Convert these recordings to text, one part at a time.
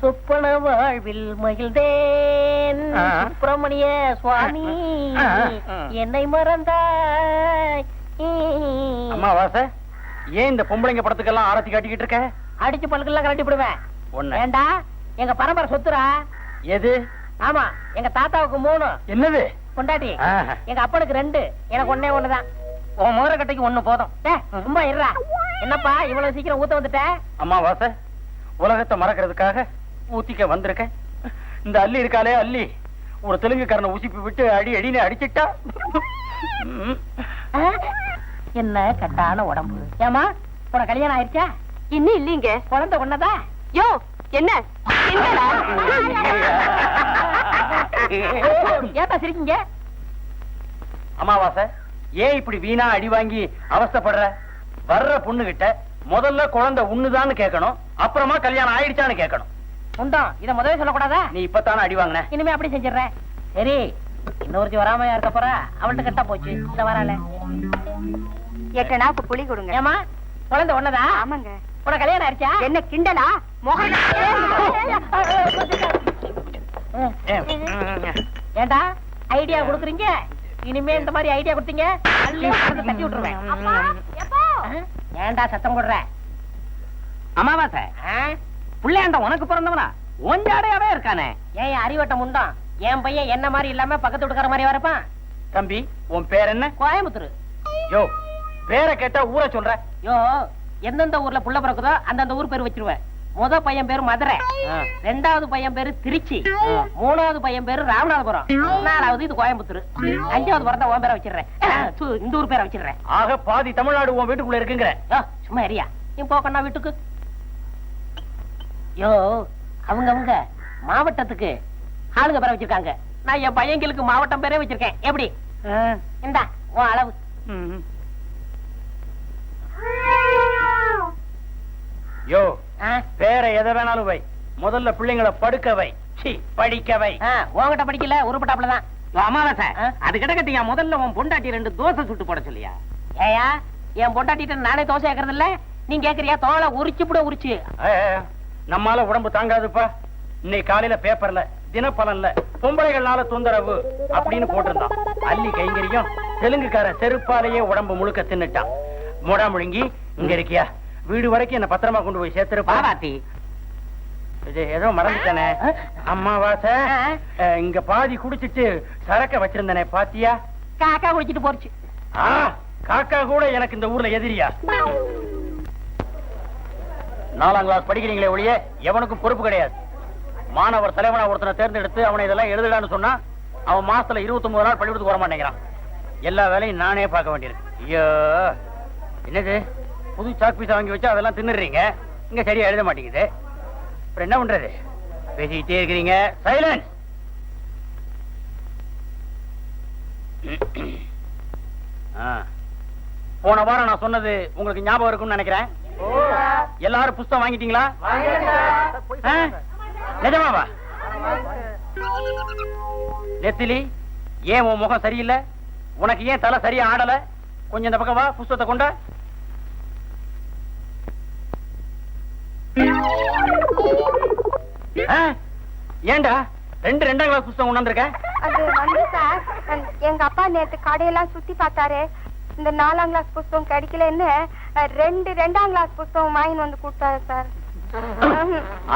சொப்பன வாழ்வில் மகிழ்ந்தேன் சுப்பிரமணிய சுவாமி என்னை மறந்தாய். அம்மாவாச, ஏன் இந்த பொம்பளைங்க படத்துக்கெல்லாம் ஆரத்தி காட்டிக்கிட்டு இருக்க? அடிச்சு பல்கெல்லாம் கட்டி விடுவேன். ஏண்டா எங்க பரம்பரை சொத்துரா? எது? ஆமா, எங்க தாத்தாவுக்கு 3. என்னது? கொண்டாட்டி. எங்க அப்பனுக்கு 2, எனக்கு ஒன்னே ஒண்ணுதான். உன் மோர கட்டைக்கு 1 போதும். சும்மா இருடா. என்னப்பா இவ்வளவு சீக்கிரம் ஊத்த வந்துட்ட? அம்மாவாச, உலகத்தை மறக்கிறதுக்காக ஊத்திக்க வந்திருக்கேன். இந்த அள்ளி இருக்காளே அள்ளி, ஒரு தெலுங்குக்காரனை உசிப்பி விட்டு அடி அடின்னு அடிச்சிட்டா. என்ன கட்டான உடம்பு. ஏமா உன கல்யாணம் ஆயிடுச்சா? இன்னும் இல்லீங்க. குழந்தை ஒண்ணதா? யோ என்ன ஏத்தா சிரிக்கீங்க? அமாவாசை, ஏன் இப்படி வீணா அடி வாங்கி அவஸ்தைப்படுற? வர்ற பொண்ணு கிட்ட முதல்ல குழந்தை உண்ணுதான்னு கேட்கணும், அப்புறமா கல்யாணம் ஆயிடுச்சான்னு கேட்கணும். உண்டோம், இத முதல்ல சொல்லக்கூடாதா? நீ இப்பத்தானே அடி வாங்கின. இனிமே அப்படி செஞ்சிடறேன். சரி, இன்னொருத்தி வராமையா இருக்க போறா, அவள்கிட்ட கட்டா போச்சு. இந்த வரால 8 நாக்கு புளி கொடுங்க. ஏமா குழந்தை ஒண்ணதா? ஆமாங்க. உன கல்யாணம் ஆயிடுச்சா? என்ன கிண்டலா? ஏண்டா ஐடியா கொடுக்குறீங்க? இனிமே இந்த மாதிரி ஐடியா கொடுத்தீங்க தட்டி விட்டுருவேன். ஏண்டா சத்தம் போடுற? அமாவாசை, பிள்ளையாண்ட உனக்கு பிறந்தவனா? ஒஞ்சாடையாவே இருக்கானே. ஏன் அறிவட்டம் உண்டான்? என் பையன் என்ன மாதிரி இல்லாம பக்கத்து வீட்டுக்கார மாதிரி வரப்பான். தம்பி, உன் பேர் என்ன? கோயம்புத்தூர். யோ, பேரை கேட்டா ஊரை சொல்ற. யோ, எந்தெந்த ஊர்ல புள்ள பிறக்குதோ அந்தந்த ஊர் பேர் வச்சிருவேன். முத பையன் பேரு மதுரை, 2வது பையன் பேரு திருச்சி, 3வது பையன் பேரு ராமநாதபுரம், 4வது இது கோயம்புத்தூர், 5வது பிறந்தா உன் பேரை வச்சிடுறேன். இந்த ஊர் பேரை வச்சிடுறேன். ஆக பாதி தமிழ்நாடு உன் வீட்டுக்குள்ள இருக்குங்கிற. சும்மா ஏரியா நீ போக்கண்ணா வீட்டுக்கு. யோ, அவங்க மாவட்டத்துக்கு ஆளுங்க பேரை வச்சிருக்காங்க. நான் என் பையங்களுக்கு மாவட்டம் பேரே வச்சிருக்கேன். எப்படி? இந்தா உன் அளவு. யோ, பேரை எதை வேணாலும் வை, முதல்ல பிள்ளைங்களை படுக்க வை, படிக்க வை. உன்கிட்ட படிக்கல, உருப்பட்டாப்லதான். அமாவாசை, அது கிடக்கட்டியா, முதல்ல உன் பொண்டாட்டி 2 தோசை சுட்டு போட சொல்லியா? ஏயா, என் பொண்டாட்டிட்ட நானே தோசை கேக்குறது இல்ல, நீ கேக்குறியா? தோலை உரிச்சு கூட உரிச்சு. நம்மால உடம்பு தாங்காதுப்பா. இன்னைக்கு காலையில பேப்பர்ல தினப்பலன்ல பொம்பளைகள்னால தொந்தரவு அப்படின்னு போட்டிருந்தான். அள்ளி கைங்கரியும் தெலுங்குக்காரன் செருப்பாலேயே உடம்பு முழுக்க தின்னுட்டான். மொடா முழுங்கி இங்க இருக்கியா? வீடு வரைக்கும் என்ன பத்திரமா கொண்டு போய் சேர்த்துருப்பாத்தி. ஏதோ மறந்துட்டானே. அம்மாவாசை, இங்க பாதி குடிச்சிட்டு சரக்க வச்சிருந்தனே பாத்தியா? காக்கா குடிச்சிட்டு போச்சு. காக்கா கூட எனக்கு இந்த ஊர்ல எதிரியா? 4ஆம் கிளாஸ் படிக்கிறீங்களே ஒழிய எவனுக்கும் பொறுப்பு கிடையாது. மாணவர் தலைவனா ஒருத்தனை தேர்ந்தெடுத்து அவனை இதெல்லாம் எழுதுடான்னு சொன்னா அவன் மாசத்துல 29 நாள் பள்ளிக்கூடத்துக்கு வர மாட்டேங்கிறான். எல்லா வேலையும் நானே பார்க்க வேண்டியிருக்கு. ஐயோ, என்னது புது சாக் பீஸா வாங்கி வச்சா அதெல்லாம் தின்னுறீங்க, இங்க சரியா எழுத மாட்டேங்குது. அப்புறம் என்ன பண்றது? பேசிக்கிட்டே இருக்கிறீங்க. சைலன்ஸ். போன வாரம் நான் சொன்னது உங்களுக்கு ஞாபகம் இருக்கும்னு நினைக்கிறேன். எல்லாரும் புஸ்தகம் வாங்கிட்டீங்களா? நிஜமாவா? நெத்திலி, ஏன் உன் முகம் சரியில்லை? உனக்கு ஏன் தலை சரியா ஆடல? கொஞ்சம் இந்த பக்கம் வா, புஸ்தகத்தை கொண்ட. ஏண்டா 2ஆம் கிளாஸ் புஸ்தகம் கொண்டாந்துருக்க? அது வந்து சார், எங்க அப்பா நேத்து கடையெல்லாம் சுத்தி பார்த்தாரு. இந்த 4ஆம் கிளாஸ் புஸ்தகம் கிடைக்கலன்னு 2ஆம் கிளாஸ் புஸ்தகம் வாங்கி வந்து கொடுத்தாரு சார்.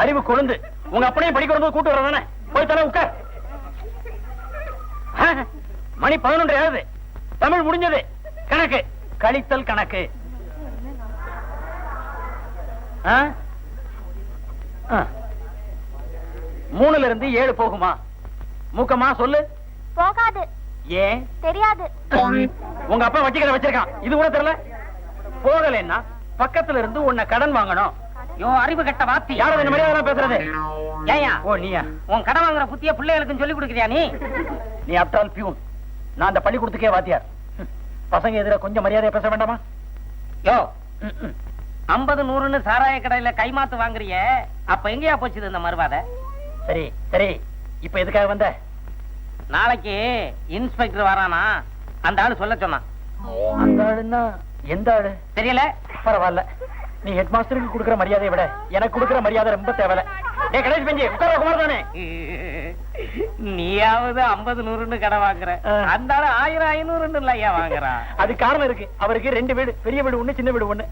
அறிவு கொழுந்து, உங்க அப்பனையும் படிக்க வரும்போது கூட்டு வர்றதானே? போய் தலை உட்கார். மணி 11 ஆகுது. தமிழ் முடிஞ்சது. கணக்கு, கழித்தல் கணக்கு. 3ல இருந்து 7 போகுமா? மூக்கமா சொல்லு. போகாது. ஏன் தெரியாது? உங்க அப்பா வட்டி கடை வச்சிருக்கான், இது கூட தெரியல. போகலன்னா பக்கத்துல இருந்து உன்னை கடன் வாங்கணும். யோ, அறிவு கட்ட வாத்தி, யாரும் இந்த மரியாதை பேசுறது? ஏயா? ஓ, நீயா? உன் கடன் வாங்குற புத்திய பிள்ளைகளுக்கு சொல்லி கொடுக்குறியா நீ? நீ அப்டால் பியூன், நான் அந்த பள்ளிக்கூடத்துக்கே வாத்தியார். பசங்க எதிர கொஞ்சம் மரியாதையா பேச வேண்டாமா? யோ, 50 100ன்னு சாராய கடையில கைமாத்து வாங்குறிய, அப்ப எங்கயா போச்சு இந்த மறுவாத? சரி சரி, இப்ப எதுக்காக வந்த? நாளைக்கு இன்ஸ்பெக்டர் வரானா, அந்த ஆளு சொல்ல சொன்னான். அந்த ஆளுன்னா எந்த ஆளு தெரியல? பரவாயில்ல, நீ ஹெட் மாஸ்டருக்கு கொடுக்குற மரியாதையை விட எனக்கு கொடுக்குற மரியாதை ரொம்ப தேவையில்ல. டேய் கணேஷ் பெஞ்சி உட்கார குமார் தானே. நீயாவது 50 100ன்னு கடை வாங்குற, அந்த ஆளு 1000 500ன்னு இல்லையா வாங்குறான். அது காரணம் இருக்கு. அவருக்கு 2 வீடு, பெரிய வீடு ஒண்ணு, சின்ன வீடு ஒண்ணு.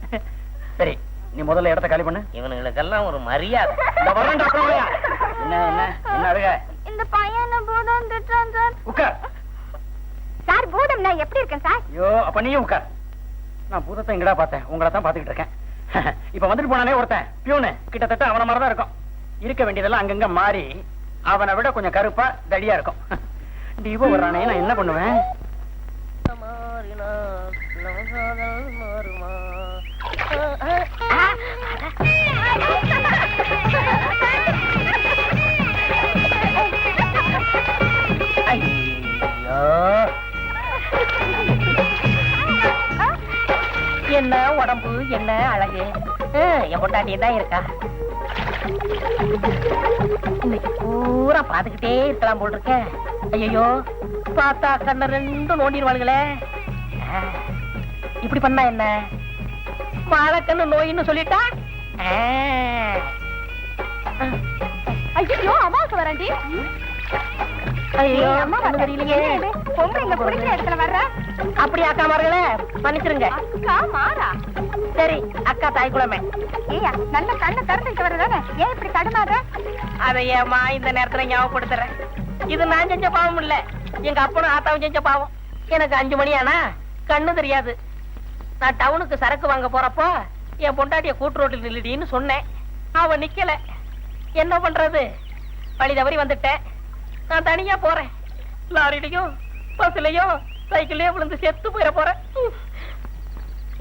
சரி நீ முதல்ல இடத்த காலி பண்ணு. இவனுங்களுக்கெல்லாம் ஒரு மரியாதை. என்ன என்ன என்ன அழுக? இந்த பையனை பூதம் திட்டுறான் சார். உட்கார். சார் பூதம் நான் எப்படி இருக்கேன் சார்? ஐயோ அப்ப நீயும் உட்கார். நான் பூதத்தை எங்கடா பார்த்தேன்? உங்களை தான் பாத்துக்கிட்டு இருக்கேன். இப்ப வந்துட்டு போனானே ஒருத்தன் பியூனு, கிட்டத்தட்ட அவன மாதிரிதான் இருக்கும். இருக்க வேண்டியதெல்லாம் அங்கங்க மாறி அவனை விட கொஞ்சம் கருப்பா தடியா இருக்கும். டிவோ வர்றானே, நான் என்ன பண்ணுவேன்? என்ன உடம்பு, என்ன அழகு. என் பொண்டாட்டி தான் இருக்கா. இன்னைக்கு பூரா பாத்துக்கிட்டே இருக்கலாம் போல் இருக்க. ஐயோ பார்த்தா கண்ண 2 நோண்டிடுவாளுங்களே. இப்படி பண்ணா என்ன? வாழைக்கண்ணு நோயின்னு சொல்லிட்டா. ஐயோ அம்மாவுக்கு வரண்டி. ஐயோ அம்மா தெரியலையே. பொம்பளைங்க குடிக்கிற இடத்துல வர்ற. அப்படி அக்கா மார்களே மன்னிச்சிருங்க. அக்கா மாறா? சரி அக்கா தாய்க்குளமே. ஏயா நல்ல கண்ணை திறந்துட்டு வர்றதானே, ஏன் இப்படி தடுமாற? அதை ஏமா இந்த நேரத்துல ஞாபகப்படுத்துறேன். இது நான் செஞ்ச பாவம் இல்ல, எங்க அப்பனும் ஆத்தாவும் செஞ்ச பாவம். எனக்கு 5 மணி ஆனா கண்ணு தெரியாது. நான் டவுனுக்கு சரக்கு வாங்க போறப்போ என் பொண்டாட்டிய கூட்டு ரோட்டில் நில்லுடின்னு சொன்னேன். அவ நிக்கல. என்ன பண்றது? வழி தவறி வந்துட்டேன். நான் தனியா போறேன். லாரிலையும் பஸ்லயோ சைக்கிள்லயோ விழுந்து செத்து போயிட போறேன்.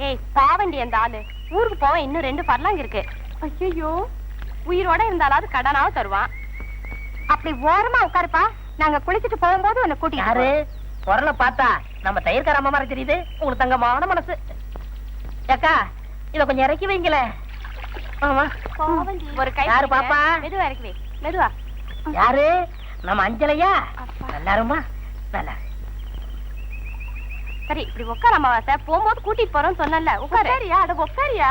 ஏய் பாவண்டி அந்த ஆளு. ஊருக்கு போவ இன்னும் 2 பர்லாங் இருக்கு. ஐயோ உயிரோட இருந்தாலாவது கடனாவது தருவான். அப்படி ஓரமா உட்காருப்பா, நாங்க குளிச்சுட்டு போகும்போது உன்னை கூட்டி. யாரு? குரலை பார்த்தா நம்ம தயிர்கார அம்மா மாதிரி தெரியுது. உங்களுக்கு தங்கமான மனசு. அக்கா இத கொஞ்சம் இறக்கி வைங்களே. ஆமா ஒரு கை. யாரு பாப்பா? மெதுவா இறக்கி வை, மெதுவா. யாரு? நம்ம அஞ்சலையா? நல்லாருமா? நல்லா. சரி இப்படி உட்கார அம்மாவாசை. போகும்போது கூட்டிட்டு போறோம்னு சொன்னல, உட்காரியா? அட உட்காரியா?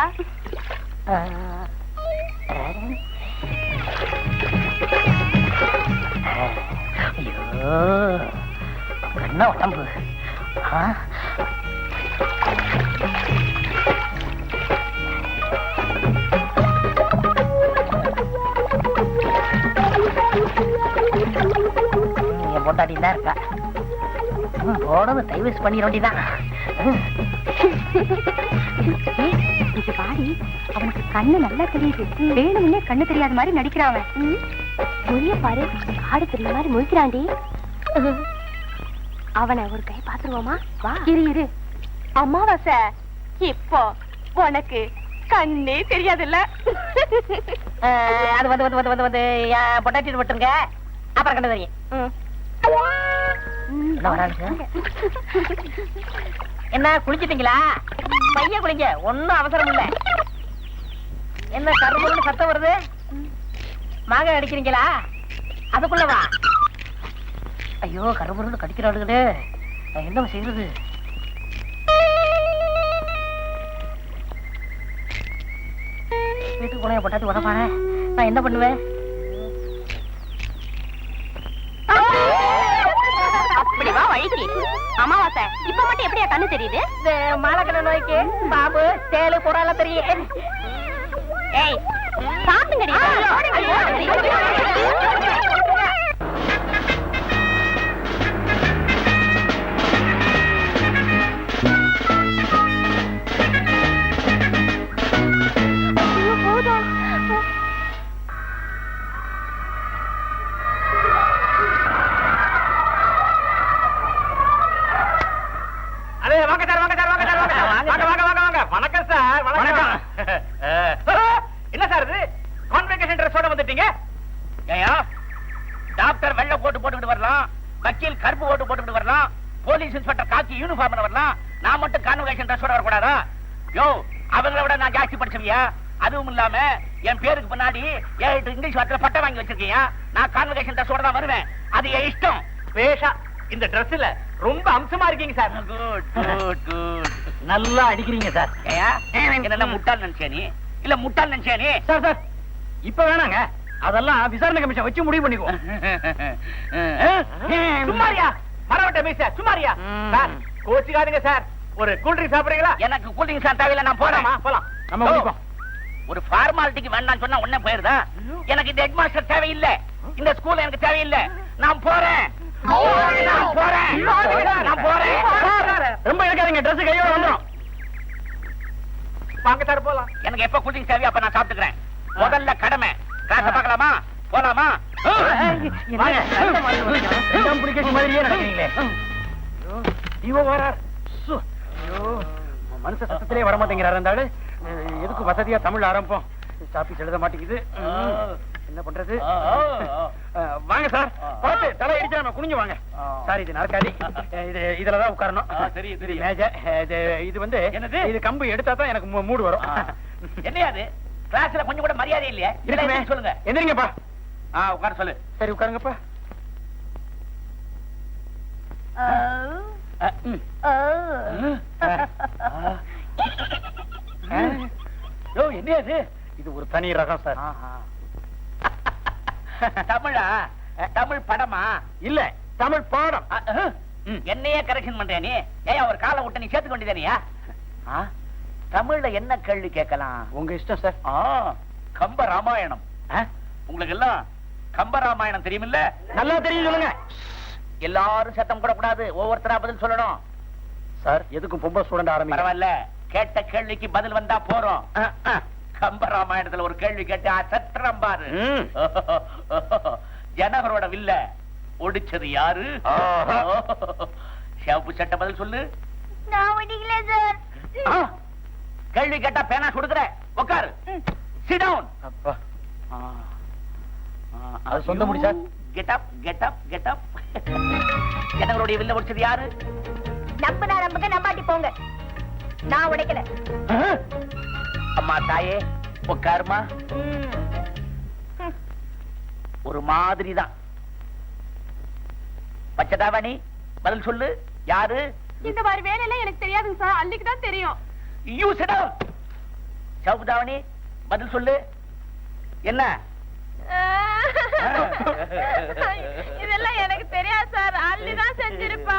ஐயோ என்ன உடம்பு. என் பொண்டாட்டி தான் இருக்கா. போடவு டைவர்ஸ் பண்ணிட வேண்டியதான். பாடி அவனுக்கு கண்ணு நல்லா தெரியுது. வேணும்னே கண்ணு தெரியாத மாதிரி நடிக்கிறான். மொழிய பாரு, ஆடு தெரிய மாதிரி முழிக்கிறாண்டி. அவனை ஒரு கை பாத்துருவோமா? வா. இரு அம்மாவாசை, இப்போ உனக்கு கண்ணே தெரியாதுல்ல. அது வந்து வந்து வந்து வந்து வந்து என் பொண்டாட்டி விட்டுருங்க, அப்புறம் கண்ணு தெரியும். என்ன குளிச்சிட்டீங்களா? பைய குளிங்க, ஒன்னும் அவசரம் இல்ல. என்ன கரும்புன்னு சத்தம் வருது? மாங்காய் அடிக்கிறீங்களா? அதுக்குள்ளவா? ஐயோ கரும்புன்னு கடிக்கிறாளுகளே, என்ன செய்யறது? வீட்டுக்கு போன பொட்டாட்டி உடப்பாரு, நான் என்ன பண்ணுவேன்? அப்படிவா வழிக்கு. அமாவாசை இப்ப மட்டும் எப்படியா கண்ணு தெரியுது? மாலக்கண்ண நோய்க்கு பாம்பு தேளு புறால தெரியும். ஏய் சாப்பிடுங்கடி. என்ன சார் இது? கான்வெகேஷன் ட்ரெஸ்ஸோட வந்துட்டீங்க? ஏயா டாக்டர் வெள்ளை கோட்டு போட்டுக்கிட்டு வரலாம், வக்கீல் கருப்பு கோட்டு போட்டுக்கிட்டு வரலாம், போலீஸ் இன்ஸ்பெக்டர் காக்கி யூனிஃபார்ம்ல வரலாம், நான் மட்டும் கான்வெகேஷன் ட்ரெஸ்ஸோட வரக்கூடாதா? யோ அவங்கள விட நான் ஜாஸ்தி படிச்சவியா? அதுவும் இல்லாம என் பேருக்கு பின்னாடி 7 இங்கிலீஷ் வார்த்தையில பட்டம் வாங்கி வச்சிருக்கீங்க. நான் கான்வெகேஷன் ட்ரெஸ்ஸோட தான் வருவேன். அது என் இஷ்டம். பேஷா இந்த ட்ரெஸ்ல ரொம்ப அம்சமா இருக்கீங்க சார். Good good good. நல்லா அடிக்கிறீங்க சார். ஏயா என்ன முட்டாள் நினைச்சே நீ? இல்ல முட்டாள் நினைச்சியா நீ? சார் சார் இப்ப வேணாங்க, அதெல்லாம் விசாரணை கமிஷன் வச்சு முடிவு பண்ணிக்குவோம். சும்மாரியா மரவட்ட மீச சும்மாரியா. சார் கோச்சிக்காதீங்க சார், ஒரு கூல் ட்ரிங்க் சாப்பிடுறீங்களா? எனக்கு கூல் ட்ரிங்க் சார் தேவையில்லை, நான் போறேன். போலாம் நம்ம குடிப்போம். ஒரு ஃபார்மாலிட்டிக்கு வேண்டாம் சொன்னா உடனே போயிருதா? எனக்கு இந்த ஹெட் மாஸ்டர் தேவையில்லை, இந்த ஸ்கூல் எனக்கு தேவையில்லை, நான் போறேன். ரொம்ப இருக்காதீங்க, ட்ரெஸ் கையோட வந்துடும். வாங்க சார் போலாம். எனக்கு எப்ப கூல் ட்ரிங்க் தேவையோ அப்ப நான் சாப்பிட்டுக்கிறேன். முதல்ல கடமை, காசை பார்க்கலாமா? போலாமா? மனுஷ சத்தத்திலே வர மாட்டேங்கிறாரு அந்த ஆளு. எதுக்கு வசதியா தமிழ் ஆரம்பம், சாப்பி எழுத மாட்டேங்குது, என்ன பண்றது? வாங்க சார், பார்த்து தலை அடிச்சு நம்ம குனிஞ்சு வாங்க. சார் இது நாற்காலி, இதுலதான் உட்காரணும். மேஜர் இது வந்து இது கம்பு எடுத்தா தான் எனக்கு மூடு வரும். என்னையாது கிளாஸ்ல கொஞ்சம் கூட மரியாதை இல்லையா? சொல்லுங்க. எந்திரிங்கப்பா. உட்கார சொல்லு. சரி உட்காருங்கப்பா. என்னது? இது ஒரு தனி ரகம் சார். தமிழா? தமிழ் படமா? இல்ல, தமிழ் பாடம். என்னையே கரெக்ஷன் பண்ற நீ? ஏன் ஒரு காலை விட்டு நீ சேர்த்து கொண்டிருக்கியா? தமிழ்ல என்ன கேள்வி கேட்கலாம்? உங்க இஷ்டம் சார். கம்ப ராமாயணம். உங்களுக்கு எல்லாம் கம்ப ராமாயணம் தெரியுமில்ல? நல்லா தெரியும், சொல்லுங்க. எல்லாரும் சத்தம் போடக்கூடாது, ஒவ்வொருத்தரா பதில் சொல்லணும். சார் எதுக்கும் பொம்பை ஸ்டூடண்ட் ஆரம்பி. பரவாயில்ல, கேட்ட கேள்விக்கு பதில் வந்தா போறோம். கம்ப ராமாயணத்துல ஒரு கேள்வி கேட்டு சத்திரம் பாரு. ஜனகரோட வில்ல ஒடிச்சது யாரு? சிவப்பு சட்டை பதில் சொல்லு. கேள்வி கேட்டா பேனா கொடுக்குற, உட்காரு. Sit down. அப்பா அது சொல்ல முடியும் sir. Get up, get up, get up. ஜனகரோட வில்ல ஒடிச்சது யாரு? நம்புனா நம்புங்க, நம்பாட்டி போங்க. நான் உடைக்கல. அம்மா தாயே உட்காருமா. ஒரு மாதிரி தான். பச்சதாவணி பதில் சொல்லு, யாரு? இந்த மாதிரி வேலையெல்லாம் எனக்கு தெரியாதுங்க சார், அன்னைக்கு தான் தெரியும். You sit down. சவுதாவணி பதில் சொல்லு, என்ன? இதெல்லாம் எனக்கு தெரியாது சார், அள்ளிதான் செஞ்சிருப்பா.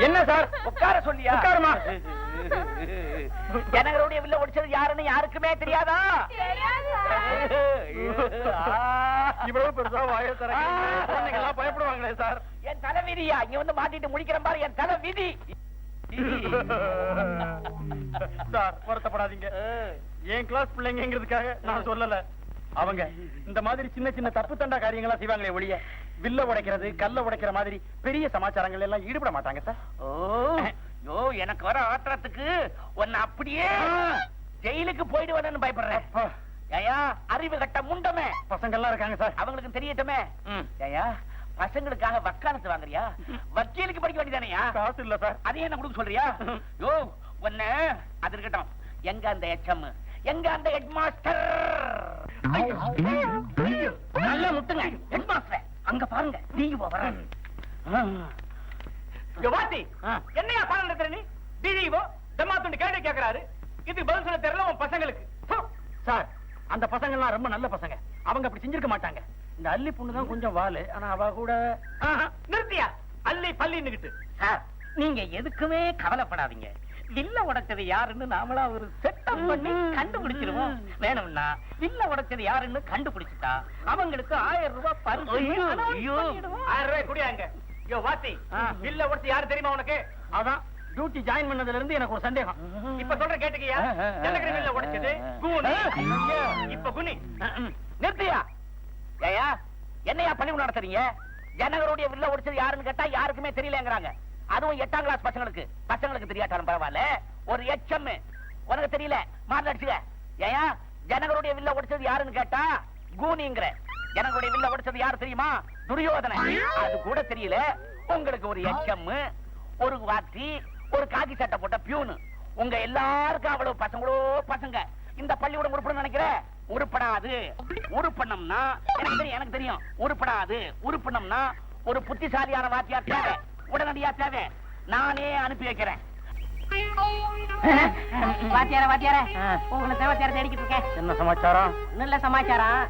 என்ன சார் உட்கார சொல்லியா? உட்காருமா. ஜனகருடைய வில்ல ஒடிச்சது யாருன்னு யாருக்குமே தெரியாதா? இவ்வளவு பெருசா வாய தரங்க பயப்படுவாங்களே சார். என் தலை விதியா, இங்க வந்து மாட்டிட்டு முடிக்கிற மாதிரி என் தலை விதி. சார் வருத்தப்படாதீங்க, என் கிளாஸ் பிள்ளைங்கிறதுக்காக நான் சொல்லல. அவங்க இந்த மாதிரி சின்ன சின்ன தப்பு தண்டா காரியங்களா செய்வாங்களே ஒழிய வில்ல உடைக்கிறது கல்ல உடைக்கிற மாதிரி பெரிய சமாச்சாரங்கள் எல்லாம் ஈடுபட மாட்டாங்க சார். ஓ எனக்கு வர ஆத்திரத்துக்கு உன்னை அப்படியே ஜெயிலுக்கு போயிடுவேன்னு பயப்படுறேன். ஏயா அறிவு கட்ட முண்டமே. பசங்க எல்லாம் இருக்காங்க சார், அவங்களுக்கு தெரியட்டுமே. ஏயா பசங்களுக்காக வக்காலத்து வாங்குறியா? வக்கீலுக்கு படிக்க வேண்டியதானையா? காசு இல்ல சார். அதையே என்ன கொடுக்க சொல்றியா? யோ ஒண்ணு அது இருக்கட்டும், எங்க அந்த எச்எம், எங்க அந்த ஹெட் மாஸ்டர்? நல்லா முட்டுங்க ஹெட் மாஸ்டர். அங்க பாருங்க, நீங்க வர வாத்தி என்னையா பாடம் நடத்துற நீ? டிடிஓ தம்மாத்துண்டு கேள்வி கேட்கிறாரு, இது பதில் சொல்ல தெரியல உன் பசங்களுக்கு. சார் அந்த பசங்க எல்லாம் ரொம்ப நல்ல பசங்க, அவங்க அப்படி செஞ்சிருக்க மாட்டாங்க. இந்த அள்ளி பொண்ணு தான் கொஞ்சம் வாலு, ஆனா அவ கூட. நிறுத்தியா அள்ளி பள்ளின்னுகிட்டு. சார் நீங்க எதுக்குமே கவலைப்படாதீங்க, வில்ல உடைச்சது யாருன்னு நாமளா ஒரு செட்டப் பண்ணி கண்டுபிடிச்சிருவோம். வேணும்னா வில்ல உடைச்சது யாருன்னு கண்டுபிடிச்சிட்டா அவங்களுக்கு 1000 ரூபாய் பரிசு. 1000 ரூபாய் குடியாங்க. யோ வாத்தி, வில்ல உடைச்சது யாரு தெரியுமா உனக்கு? அதான் டியூட்டி ஜாயின் பண்ணதுல இருந்து எனக்கு ஒரு சந்தேகம். இப்ப சொல்ற கேட்டுக்கியா? ஜனகரி வில்ல உடைச்சது கூனி, இப்ப குனி. நிறுத்தியா? ஏயா என்னையா பண்ணி நடத்துறீங்க? ஜனகருடைய வில்ல உடைச்சது யாருன்னு கேட்டா யாருக்குமே தெரியலங்கிறாங்க. அதுவும் 8ஆம் கிளாஸ் பசங்களுக்கு தெரியாட்டாலும் பரவாயில்ல, ஒரு எச்எம் உனக்கு தெரியல மாறல அடிச்சுக்க. ஏயா ஜனகருடைய வில்ல உடைச்சது யாருன்னு கேட்டா கூனிங்கிற. ஜனகருடைய வில்ல உடைச்சது யாரு தெரியுமா? துரியோதனை. அது கூட தெரியல உங்களுக்கு. ஒரு எச்எம், ஒரு வாத்தி, ஒரு காக்கி சட்டை போட்ட பியூனு, உங்க எல்லாருக்கும் அவ்வளவு பசங்களோ பசங்க. இந்த பள்ளிக்கூடம் உருப்படும் நினைக்கிற? உருப்படாது. உருப்பணம்னா எனக்கு தெரியும். உருப்படாது. உருப்பணம்னா ஒரு புத்திசாலியான வாத்தியார் தேவை, உடனடியா தேவை. நானே அனுப்பி வைக்கிறேன். வாத்தியார வாத்தியார உங்களுக்கு வாத்தியார தேடிக்கிட்டு இருக்கேன். என்ன சமாச்சாரம்? ஒண்ணும் இல்ல சமாச்சாரம்.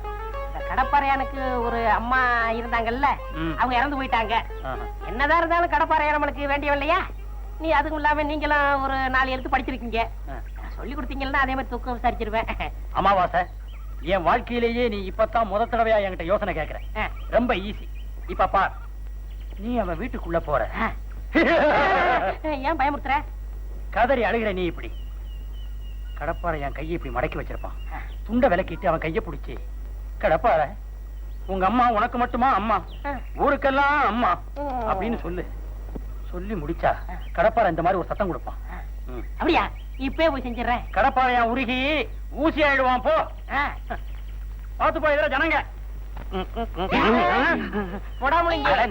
இந்த கடப்பாறையானுக்கு ஒரு அம்மா இருந்தாங்கல்ல, அவங்க இறந்து போயிட்டாங்க. என்னதான் இருந்தாலும் கடப்பாறையா நம்மளுக்கு வேண்டியவ இல்லையா? நீ அதுவும் இல்லாம நீங்களும் ஒரு 4 எழுத்து படிச்சிருக்கீங்க. சொல்லி கொடுத்தீங்கன்னா அதே மாதிரி தூக்கம் விசாரிச்சிருவேன். அமாவாசை, என் வாழ்க்கையிலேயே நீ இப்பதான் முத தடவையா என்கிட்ட யோசனை கேக்குற. ரொம்ப ஈஸி. இப்ப பார், நீ அவன் வீட்டுக்குள்ள போற. ஏன் பயமுறுத்துற? கதறி அழுகிற நீ இப்படி கடப்பாறை என் கையை இப்படி மடக்கி வச்சிருப்பான். துண்டை விலக்கிட்டு அவன் கையை பிடிச்சி, கடப்பாறை உங்க அம்மா உனக்கு மட்டுமா அம்மா, ஊருக்கெல்லாம் அம்மா அப்படின்னு சொல்லி முடிச்சா கடப்பாறை இந்த மாதிரி ஒரு சத்தம் கொடுப்பான். அப்படியா? இப்பே போய் செஞ்சிடறேன். கடப்பாறையா உருகி ஊசி ஆயிடுவான். போ பாத்து போய் இதுல ஜனங்க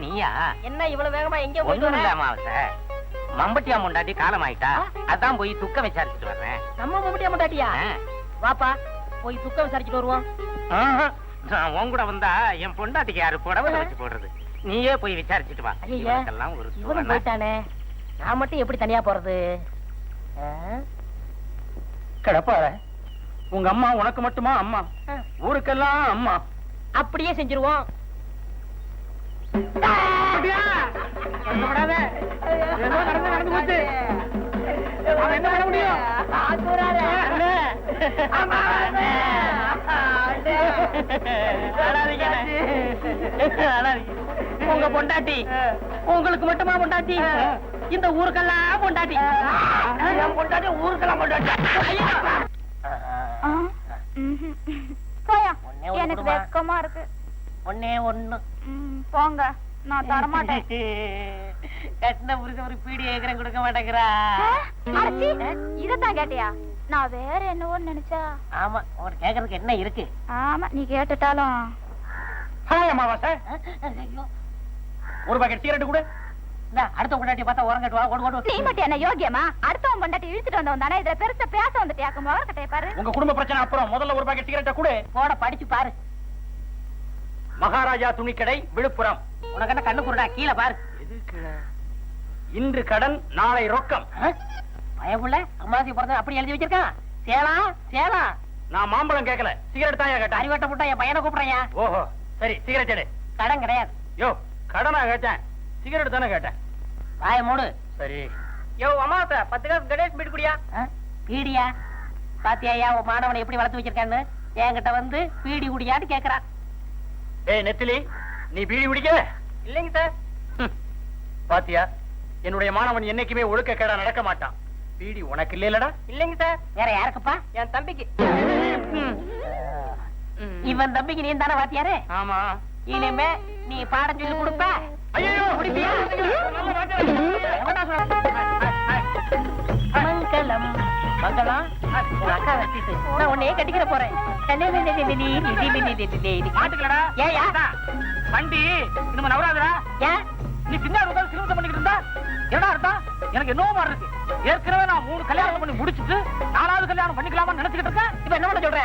நீயா என்ன இவ்வளவு வேகமா எங்க போயிட்டு? மம்பட்டியா முண்டாட்டி காலம் ஆயிட்டா, அதான் போய் துக்க விசாரிச்சுட்டு வர்றேன். நம்ம மம்பட்டியா முண்டாட்டியா? வாப்பா போய் துக்க விசாரிச்சுட்டு வருவோம். நான் உன் கூட வந்தா என் பொண்டாட்டிக்கு யாரு புடவை வச்சு போடுறது? நீயே போய் விசாரிச்சுட்டு வா. இவனுக்கெல்லாம் ஒரு இவனும் போயிட்டானே, நான் மட்டும் எப்படி தனியா போறது? கடப்பாறை உங்க அம்மா உனக்கு மட்டுமா அம்மா, ஊருக்கெல்லாம் அம்மா. அப்படியே செஞ்சிருவோம். உங்க பொண்டாட்டி உங்களுக்கு மட்டுமா பொண்டாட்டி? இந்த ஊருக்கெல்லாம் பொண்டாட்டி. என் பொண்டாட்டி ஊருக்கெல்லாம் பொண்டாட்டி. போயா, எனக்கு வெக்கமா இருக்கு. ஒண்ணே ஒண்ணு போங்க, நான் தரமாட்டேன். கட்டின புரிச ஒரு பீடி ஏக்கரம் கொடுக்க மாட்டேங்கிறா. இதத்தான் கேட்டியா? நான் வேற என்னவோ நினைச்சா. ஆமா, உனக்கு கேக்குறதுக்கு என்ன இருக்கு? ஆமா, நீ கேட்டுட்டாலும். அமாவாசை, ஒரு பாக்கெட் சிகரெட் கூட. அடுத்த பொண்டாட்டி பார்த்தா உரங்கட்டு வா, ஓடு ஓடு. நீ மட்டும் என்ன யோகியமா? அடுத்தவன் பொண்டாட்டி இழுத்துட்டு வந்தவன் தானே. இதுல பெருசா பேச வந்துட்டியாக்கும். கட்டைய பாரு. உங்க குடும்ப பிரச்சனை அப்புறம், முதல்ல ஒரு பாக்கெட் சிகரெட்டை கூட. போட படிச்சு பாரு. மகாராஜா துணிக்கடை, விழுப்புரம். உனக்கு என்ன கண்ணு குருடா? கீழே பாரு. இன்று கடன், நாளை ரொக்கம். பயமுள்ள அம்மாசி பிறந்த அப்படி எழுதி வச்சிருக்கான். சேலா சேலா. நான் மாம்பழம் கேட்கல, சிகரெட் தான் கேட்டேன். அறிவட்ட முட்டா என் பையனை கூப்பிடுறேன். ஓஹோ, சரி சிகரெட் எடு. கடன் கிடையாது. யோ, கடனா கேட்டேன், சிகரெட் தானே கேட்டேன். வாய மூடு. சரி. யோ அம்மாசா, 10 காசு கணேஷ் பீடி குடியா? பீடியா? பாத்தியா உன் மாணவனை எப்படி வளர்த்து வச்சிருக்கான்னு? என்கிட்ட வந்து பீடி குடியான்னு கேக்குறான். ஏய் நெத்திலி, நீ பீடி குடிக்க? இல்லைங்க சார். பாத்தியா, என்னுடைய மாணவன் என்னைக்குமே ஒழுக்கக்கேடா நடக்க மாட்டான். பீடி உனக்கு இல்லைலடா? இல்லைங்க சார். வேற யாருக்குப்பா? என் தம்பிக்கு. இவன் தம்பிக்கு நீ தானே வாத்தியாரு? ஆமா. இனிமே நீ பாடம் சொல்லி கொடுப்ப. ஐயோ, குடிப்பியா? மங்களம் மங்களம். உன் அக்கா வச்சிட்டு நான் உன்னையே கட்டிக்கிற போறேன். மாட்டுக்கலடா. ஏயா வண்டி இன்னும் நவராதரா? ஏன் நீ பின்னாடி உட்கார்ந்து சிலுவத்தை பண்ணிக்கிட்டு இருந்தா என்னடா அர்த்தம்? எனக்கு என்னவோ மாதிரி இருக்கு. ஏற்கனவே நான் 3 கல்யாணம் பண்ணி முடிச்சிட்டு 4வது கல்யாணம் பண்ணிக்கலாமா நினைச்சுக்கிட்டு இருக்கேன். இப்ப என்ன பண்ண சொல்ற?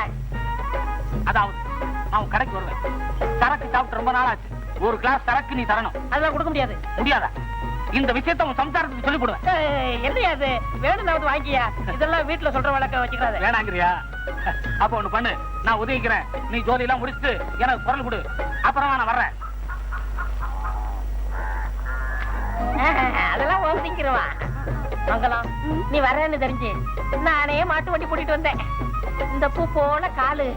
அதாவது நான் உன் கடைக்கு வருவேன். சரக்கு சாப்பிட்டு ரொம்ப நாள் ஆச்சு. ஒரு கிளாஸ் சரக்கு நீ தரணும். அதெல்லாம் கொடுக்க முடியாது. முடியாதா? இந்த விஷயத்தை உன் சம்சாரத்துக்கு சொல்லி போடுவேன். என்னையா அது? வேணும்னாவது வாங்கியா. இதெல்லாம் வீட்டுல சொல்ற வழக்க வச்சுக்கிறாரு. வேணாங்கிறியா? அப்ப ஒண்ணு பண்ணு, நான் உதவிக்கிறேன். நீ ஜோலி எல்லாம் முடிச்சுட்டு எனக்கு குரல் கொடு. அப்புறமா நான் வர்றேன். அதெல்லாம் ஓசிக்கிறவான். மங்களம், நீ வர்றேன்னு தெரிஞ்சு நானே மாட்டு வண்டி கூட்டிட்டு வந்தேன். இந்த பூ போல காலு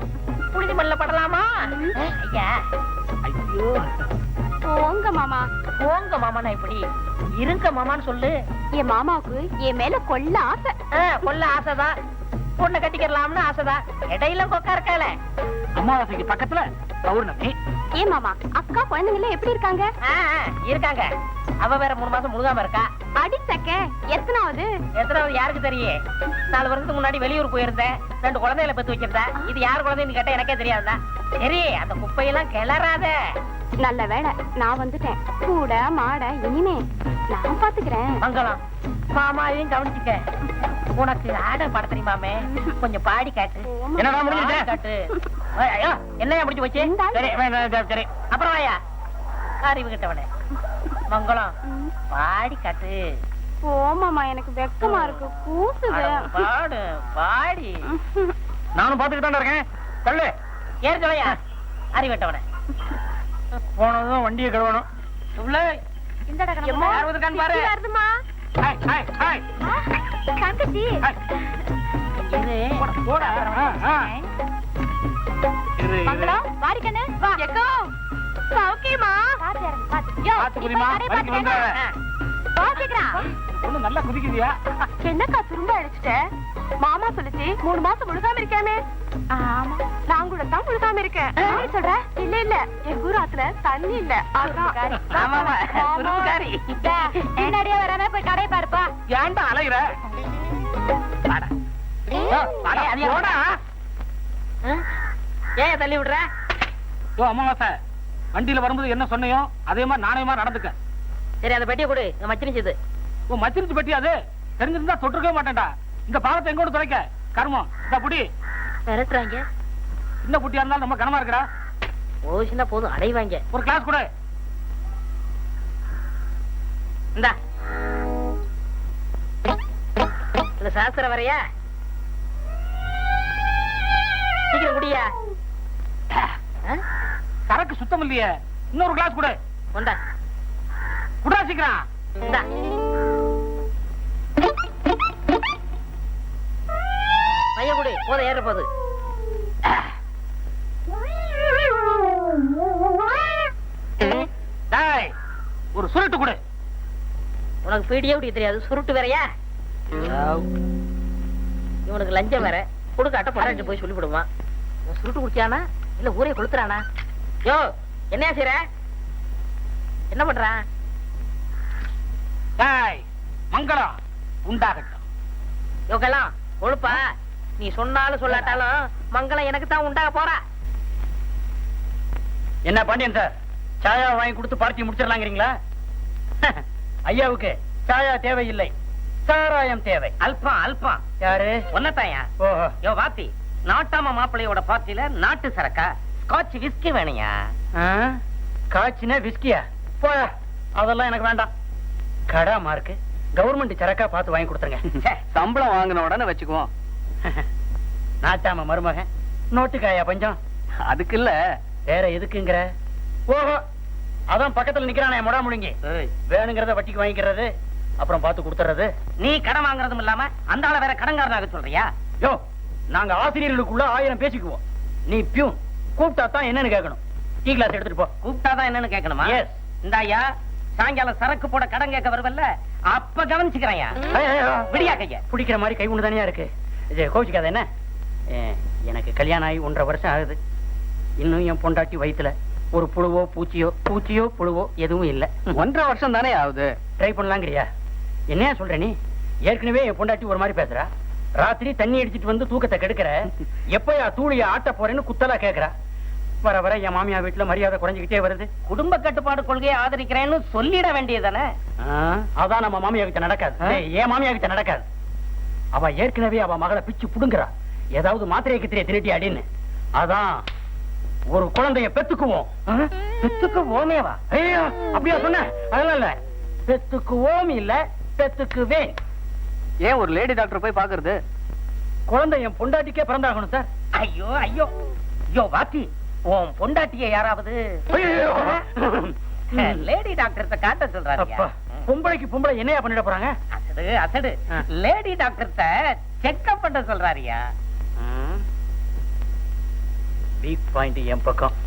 புழுதி மல்ல படலாமா? ஐயா, ஐயோ. போங்க மாமா. போங்க மாமா. நான் இப்படி இருங்க மாமான்னு சொல்லு. என் மாமாவுக்கு என் மேல கொல்ல ஆசை. கொல்ல ஆசைதான். பொண்ணை கட்டிக்கிறலாம்னு ஆசைதான். இடையில கொக்கா இருக்கால. அமாவாசைக்கு பக்கத்துல பௌர்ணமி. ஏன் மாமா, அக்கா குழந்தைங்கள எப்படி இருக்காங்க? இருக்காங்க. அவ வேற 3 மாசம் முழுகாம இருக்கா. அடிச்சக்க எத்தனாவது யாருக்கு தெரியும்? 4 வருஷத்துக்கு முன்னாடி வெளியூர் போயிருந்தேன். 2 குழந்தைகளை பெத்து வச்சிருந்தேன். இது யார் குழந்தைன்னு கேட்டா எனக்கே தெரியாதுதா. சரி, அந்த குப்பையெல்லாம் கிளறாத. நல்ல வேலை நான் வந்துட்டேன். கூட மாட இனிமே நான் பாத்துக்கிறேன். மங்களம், மாமாவையும் கவனிச்சுக்க. உனக்கு ஆட பாட தெரியுமாமே? கொஞ்சம் பாடி காட்டு. என்னடா முடிஞ்சு காட்டு. என்னையா முடிச்சு வச்சு? சரி, அப்புறம் வாயா அறிவு கிட்டவனே. மங்களம், பாடி காட்டு. போமாமா, எனக்கு வெக்கமா இருக்கு, கூசுது. பாடு பாடி நானும் பாத்துக்கிட்டு தான் இருக்கேன். தள்ளு. ஏறு சொல்லையா அறிவட்டவன போனதும் வண்டியை கழுவணும். இந்தடா கண்ணம்மா. எம்மா, யார் வந்திருக்கான்னு பாரு. சித்தி வருதுமா. Hi, hi, hi. தங்கச்சி. ஹாய். இது போடா. மங்களம், வாடி கண்ணு, வா. எக்கோ, சௌக்கியமா? பாத்து இறங்கு, பாத்து. யோ, பாத்து குதிமா, இப்ப கடையை வலிக்கு பாத்து வந்துடாத. கேளு. வா சீக்கிரம். ஒண்ணு நல்லா குதிக்குதியா? என்னக்கா துரும்ப அடிச்சிட்ட? மாமா சொல்லுச்சு 3 மாசம் முழுகாம இருக்காமே. ஆமா, நான் கூட தான் முழுகாம இருக்கேன். என்ன சொல்ற? இல்ல இல்ல, என் ஊராத்துல தண்ணி இல்ல. அதான். ஆமாமா, துரும்புக்காரி. பின்னாடியே வராம போய் கடையை பாருப்பா. ஏன்டா அலைகிற? வாடா. வாடா, ஏய், அது போடா. ஏன் தள்ளி விடுற? யோ அம்மாவாசை, வண்டியில வரும்போது என்ன சொன்னையோ அதே மாதிரி நாணயமா நடந்துக்க. சரி, அந்த பெட்டியை கொடு, மச்சினிச்சது. உன் மச்சிருச்சு பட்டி அது தெரிஞ்சிருந்தா தொட்டுருக்கவே மாட்டேன்டா. இந்த பாவத்தை எங்கோடு துடைக்க கர்மம். இந்த புடி மிரட்டுறாங்க. சின்ன புட்டியா இருந்தாலும் ரொம்ப கனமா இருக்கா. ஓசினா போதும், அடைவாங்க. ஒரு கிளாஸ் கொடு. இந்தா, இந்த சாஸ்திரம் வரையா? சீக்கிரம் குடியா. சரக்கு சுத்தம் இல்லையே. இன்னொரு கிளாஸ் கொடு. கொண்டா. குடா சீக்கிரம். இந்தா. பையன் குடி, போதும், ஏற போகுது. டேய், ஒரு சுருட்டு கொடு. உனக்கு பீடியே குடிக்க தெரியாது, சுருட்டு வேறையா? இவனுக்கு லஞ்சம் வேற கொடுக்க அட்டை படாச்சு போய் சொல்லி விடுவான். சுருட்டு குடிச்சானா இல்ல ஊரே கொளுத்துறானா? யோ, என்ன செய்ற? என்ன பண்றான்? டேய், மங்களம் உண்டாகட்டும். யோகெல்லாம் கொழுப்பா, நீ சொன்னாலும் சொல்லாட்டாலும் மங்களம் எனக்கு தான் உண்டாக போறா. என்ன பாண்டியன் சார், சாயா வாங்கி கொடுத்து பார்ட்டி முடிச்சிடலாங்கிறீங்களா? ஐயாவுக்கு சாயா தேவையில்லை, சாராயம் தேவை. அல்பம் அல்பம். யாரு? ஒன்னத்தாயா? ஓஹோ. யோ வாத்தி, நாட்டாம மாப்பிள்ளையோட பார்ட்டில நாட்டு சரக்கா ஸ்காட்ச் விஸ்கி வேணையா? காய்ச்சின விஸ்கியா? போ, அதெல்லாம் எனக்கு வேண்டாம். கடா மார்க்கு கவர்மெண்ட் சரக்கா பார்த்து வாங்கி கொடுத்துருங்க. சம்பளம் வாங்கின உடனே வச்சுக்குவோம். நாட்டாம மருமகன் நோட்டுக்காயா பஞ்சம்? அதுக்கு இல்ல, வேற எதுக்குங்கிற? ஓஹோ, அதான் பக்கத்துல நிக்கிறானே முடா முழுங்கி. வேணுங்கிறத வட்டிக்கு வாங்கிக்கிறது, அப்புறம் பார்த்து கொடுத்துறது. நீ கடன் வாங்குறதும் இல்லாம அந்த ஆள வேற கடன்காரனாக சொல்றியா? யோ, நாங்க ஆசிரியர்களுக்குள்ள 1000 பேசிக்குவோம். நீ பியூன் கூப்பிட்டா தான் என்னன்னு கேட்கணும். டீ கிளாஸ் எடுத்துட்டு போ. கூப்பிட்டாதான் என்னன்னு கேட்கணுமா? Yes. இந்தாயா, சாயங்காலம் சரக்கு போட கடன் கேட்க வருவல்ல, அப்ப கவனிச்சுக்கிறேன். விடியா கைய பிடிக்கிற மாதிரி கை ஒண்ணு தானே இருக்கு. இது கோவிச்சுக்காத என்ன. எனக்கு கல்யாணம் ஆகி 1.5 வருஷம் ஆகுது. இன்னும் என் பொண்டாட்டி வயித்துல ஒரு புழுவோ பூச்சியோ புழுவோ எதுவும் இல்ல. 1.5 வருஷம் தானே ஆகுது. ட்ரை பண்ணலாங்கிறியா? என்னையா சொல்ற நீ? ஏற்கனவே என் பொண்டாட்டி ஒரு மாதிரி பேசுறா. ராத்திரி தண்ணி அடிச்சிட்டு வந்து தூக்கத்தை கெடுக்கிற. எப்பயா தூளிய ஆட்ட போறேன்னு குத்தலா கேக்குறா. வர வர என் மாமியா வீட்டுல மரியாதை குறைஞ்சுக்கிட்டே வருது. குடும்ப கட்டுப்பாடு கொள்கையை ஆதரிக்கிறேன்னு சொல்லிட வேண்டியதானே? அதான் நம்ம மாமியா கிட்ட நடக்காது. என் மாமியா கிட்ட நடக்காது. அவ ஏற்கனவே அவ மகளை பிச்சு புடுங்குறா. ஏதாவது மாத்திரை கித்திரையை திருட்டி அடின்னு. அதான் ஒரு குழந்தைய பெத்துக்குவோம். பெத்துக்குவோமேவா? ஐயோ, அப்படியா சொன்ன? அதெல்லாம் இல்ல, பெத்துக்குவோம் இல்ல, பெத்துக்குவேன். ஏன் ஒரு லேடி டாக்டர் போய் பாக்குறது? குழந்தை என் பொண்டாட்டிக்கே பிறந்தாகணும் சார். ஐயோ ஐயோ, யோ வாத்தி, உன் பொண்டாட்டிய யாராவது லேடி டாக்டர்கிட்ட காட்ட சொல்றாங்க. பொம்பளைக்கு பொம்பளை என்னையா பண்ணிட போறாங்க? அசடு அசடு, லேடி டாக்டர்கிட்ட செக்அப் பண்ண சொல்றாரியா. வீக் பாயிண்ட் என் பக்கம்.